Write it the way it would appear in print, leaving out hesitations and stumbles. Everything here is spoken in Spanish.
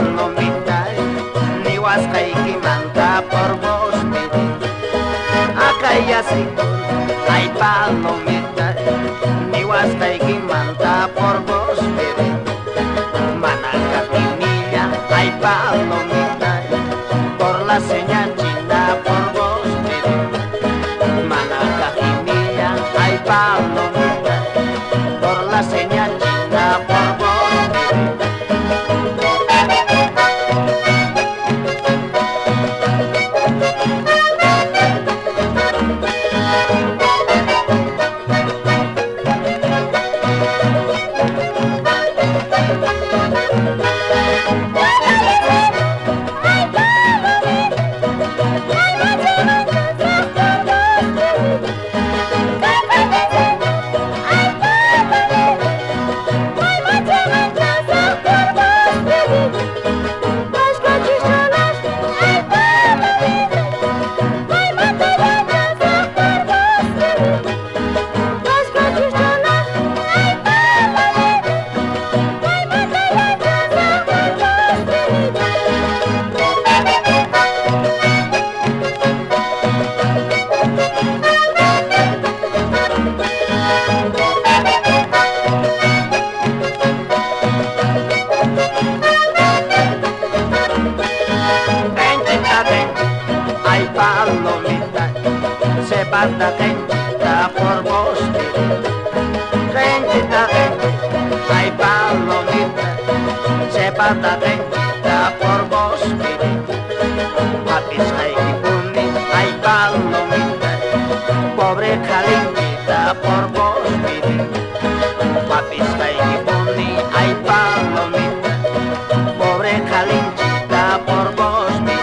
palomita, ni huasca y quimanta por vos vivir. Acá y así, hay palomita, ni huasca y quimanta por vos vivir. Manaca y milla, hay palomita, por la señal china por vos vivir. Manaca y milla, hay palomita, por la señal china por vos vivir. Banda gentita por vos vivir. Gentita, gentita, hay palomita, se banda gentita por vos vivir. Papis hay kipuni, hay palomita, pobre calentita por vos vivir. Papis hay kipuni, hay palomita, pobre calentita por vos vivir.